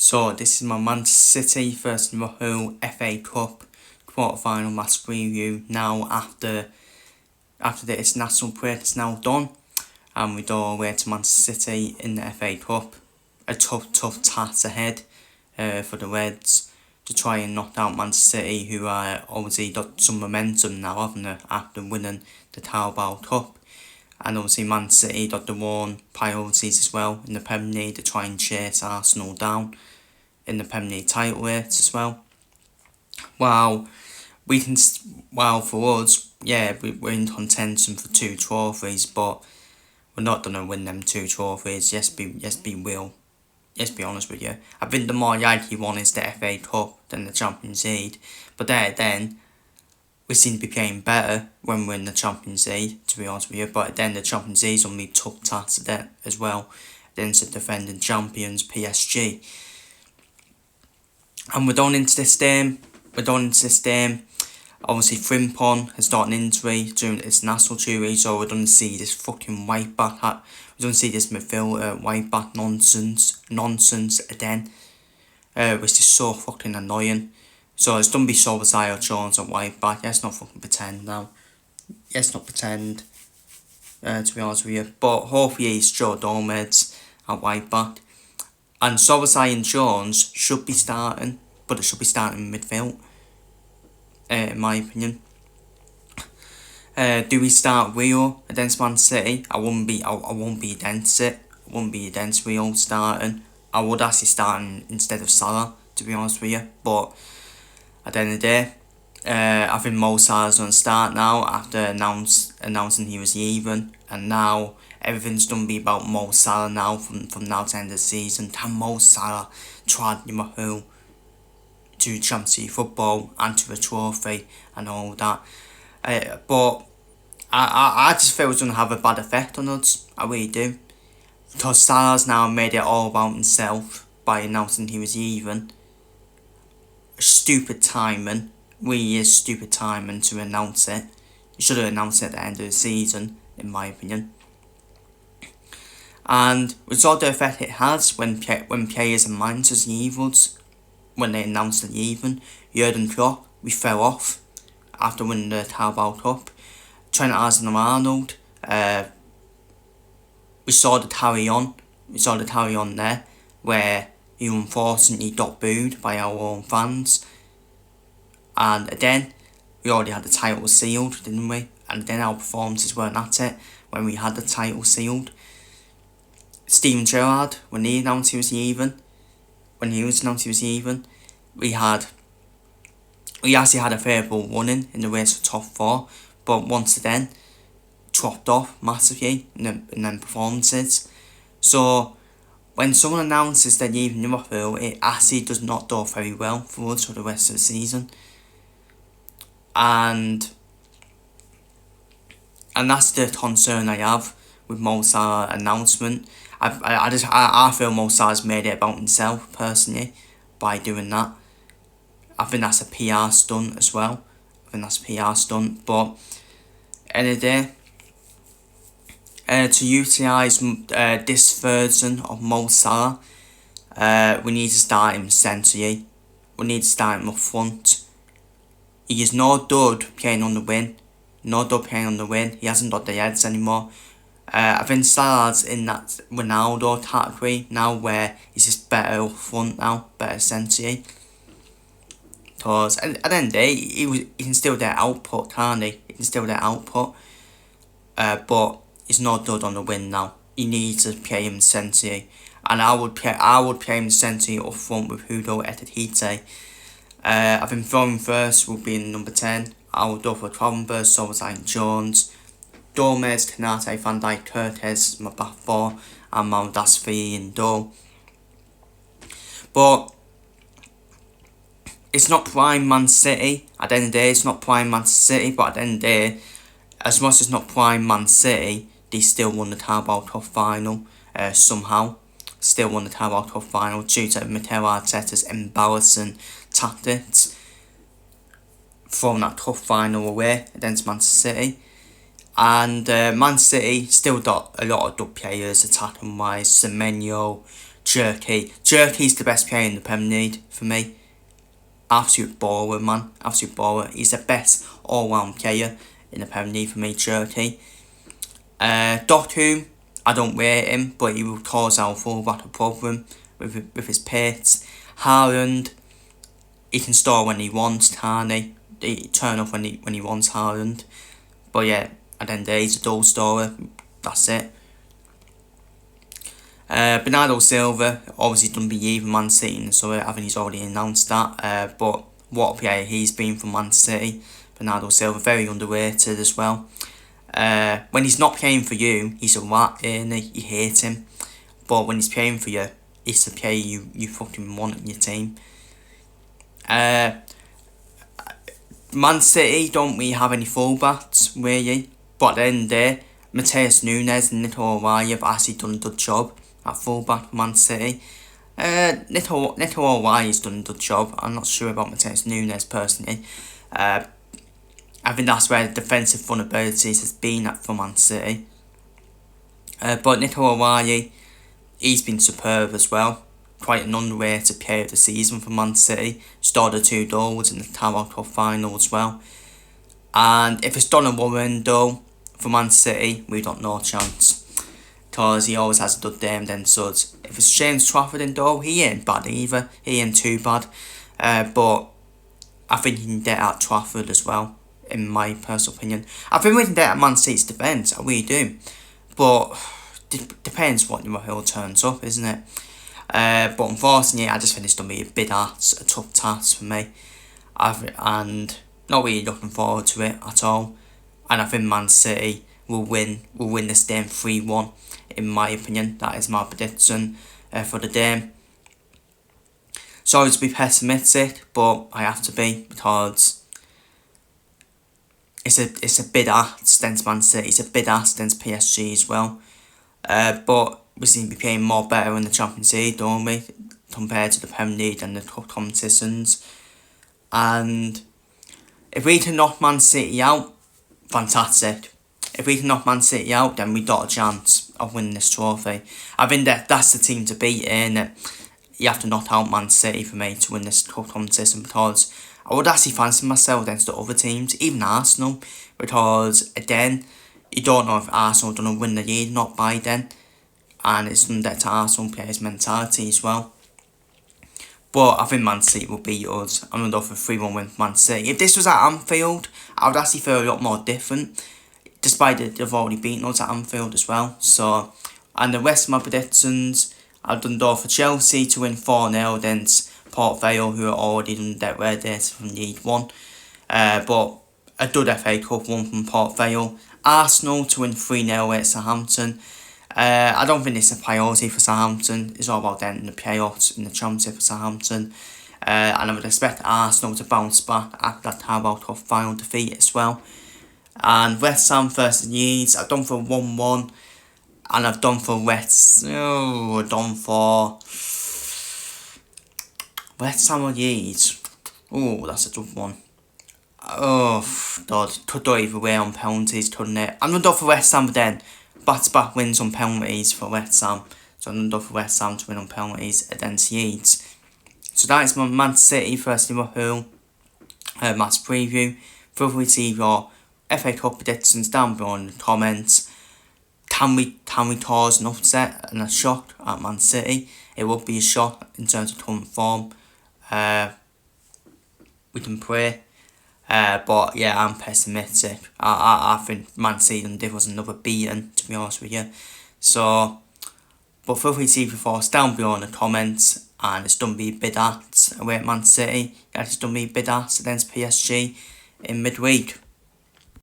So this is my Manchester City versus Liverpool FA Cup quarter-final match preview. Now after the international break is now done, and we go away to Manchester City in the FA Cup. A tough task ahead for the Reds to try and knock out Manchester City, who are obviously got some momentum now, haven't they, after winning the Carabao Cup. And obviously Man City got their own priorities as well in the Premier League to try and chase Arsenal down in the Premier League title race as well. Well, for us, yeah, we're in contention for 2 trophies, but we're not gonna win them 2 trophies. Yes, be honest with you. I think the more likely one is the FA Cup than the Champions League. But then we seem to be playing better when we're in the Champions League, to be honest with you. But then the Champions League's only tough task as well. Then it's the defending champions PSG. And we're going into this game. Obviously, Frimpong has got an injury during his national duty, so we're going to see this fucking right back. We're going to see this midfield right back nonsense again, which is so fucking annoying. So it's going to be Solskjaer Jones at right back. Let's not fucking pretend now. Let's not pretend, to be honest with you. But hopefully it's Joe Gomez at right back. And Solskjaer and Jones should be starting, but it should be starting in midfield, in my opinion. Do we start Rio against Man City? I won't be against it. I wouldn't be against Rio starting. I would actually start instead of Salah, to be honest with you. But at the end of the day, I think Mo Salah's going to start now after announcing he was leaving, and now everything's going to be about Mo Salah now from now to the end of the season. Can Mo Salah try Liverpool to Champions League football and to a trophy and all that? But I just feel it's going to have a bad effect on us. I really do. Because Salah's now made it all about himself by announcing he was leaving. Stupid timing. Really is stupid timing to announce it. You should have announced it at the end of the season, in my opinion. And we saw the effect it has when players and managers leave us. When they announced the leaving, Jurgen Klopp, we fell off after winning the Carabao Cup. Trent Alexander-Arnold, we saw the carry on there, where he unfortunately got booed by our own fans. And then we already had the title sealed, didn't we? And then our performances weren't at it when we had the title sealed. Steven Gerrard, when he announced he was leaving, we actually had a favourable running in the race for top 4, but once again dropped off massively in them performances. So when someone announces they're leaving Liverpool, it actually does not go very well for us for the rest of the season. And that's the concern I have with Mo Salah's announcement. I feel Mo Salah's made it about himself personally by doing that. I think that's a PR stunt as well. But end of the day, to utilise this version of Mo Salah, we need to start him centrally. We need to start him up front. He is no good playing on the wing. He hasn't got the heads anymore. I think Salah's in that Ronaldo category now, where he's just better up front now, better centrally. Because at the end of the day, he can still get output, can't he? But he's not good on the wing now. He needs to play him centrally, and I would play him centrally up front with Hugo Ekitike. I think throwing first will be in number 10. I would go for Tromber, Solskjaer Jones, Gomez, Kanate, Van Dijk, Curtis, my back 4, and Maldasvi in goal. But it's not prime Man City. At the end of the day, it's not prime Manchester City. But at the end of the day, as much as not prime Man City, they still won the Carabao Cup final. Somehow, still won the Carabao Cup final due to Mikel Arteta's embarrassing tactics from that cup final away against Manchester City. And Man City still got a lot of good players attacking wise. Semenyo, Jerky's the best player in the Premier League for me. Absolute baller, man. Absolute baller. He's the best all-round player in the Premier League for me, Jerky. Dotum, I don't rate him, but he will cause our fullback a problem with his pace. Haaland, he can score when he wants, can't he? He turn up when he wants, Haaland. But yeah, at the end of the day, he's a dual scorer. That's it. Bernardo Silva, obviously done be even Man City, so I think he's already announced that. But what a player he's been for Man City. Bernardo Silva, very underrated as well. When he's not playing for you, he's a rat, and you hate him. But when he's playing for you, it's the player you fucking want in your team. Man City don't really have any fullbacks, really. But at the end of the day, Mateus Nunes and Neto O'Reilly have actually done a good job at fullback for Man City. Neto O'Reilly's done a good job. I'm not sure about Mateus Nunes personally. I think that's where the defensive vulnerabilities has been at for Man City. But Neto O'Reilly, he's been superb as well. Quite an underrated player of the season for Man City. Scored the 2 goals in the Carabao Cup final as well. And if it's Donnarumma though, for Man City, we've got no chance. Because he always has a good game then suds. If it's James Trafford in though, he ain't bad either. He ain't too bad. But I think he can get at Trafford as well, in my personal opinion. I think we can get at Man City's defence, I really do. But depends what Liverpool turns up, isn't it? But unfortunately, I just think it's going to be a tough task for me. And not really looking forward to it at all. And I think Man City will win this game 3-1, in my opinion. That is my prediction for the game. Sorry to be pessimistic, but I have to be, because it's a bid ask against Man City. It's a bid ask against PSG as well. But we seem to be playing more better in the Champions League, don't we, compared to the Premier League and the top competitions. And if we can knock Man City out, fantastic. If we can knock Man City out, then we've got a chance of winning this trophy. I think that's the team to beat, and you have to knock out Man City for me to win this cup competition, because I would actually fancy myself against the other teams, even Arsenal, because again, you don't know if Arsenal are going to win the league, not by then. And it's something that Arsenal players' mentality as well. But I think Man City will beat us. I'm going to go for a 3-1 win for Man City. If this was at Anfield, I would actually feel a lot more different, despite that they've already beaten us at Anfield as well. So, and the rest of my predictions, I've done go for Chelsea to win 4-0 against Port Vale, who are already done that ready from League 1. But a good FA Cup one from Port Vale. Arsenal to win 3-0 at Southampton. I don't think it's a priority for Southampton. It's all about then the playoffs in the Championship for Southampton. And I would expect Arsenal to bounce back after that Carabao Cup final defeat as well. And West Ham versus Leeds, I've done for 1-1. And I've done for West Ham or Leeds. Oh, that's a tough one. Oh, God, could go either way on penalties, couldn't it? I'm going to go for West Ham then. Back-to-back wins on penalties for West Ham. So I'm going to go for West Ham to win on penalties against Leeds. So that is my Man City versus Liverpool match preview. Feel free to leave your FA Cup predictions down below in the comments. Can we cause an upset and a shock at Man City? It would be a shock in terms of current form. We can pray. But yeah, I'm pessimistic. I think Man City and give us another beating, to be honest with you. So, but feel free to leave your thoughts down below in the comments. And it's done be bid at away at Man City. It's done be bid at against PSG in midweek.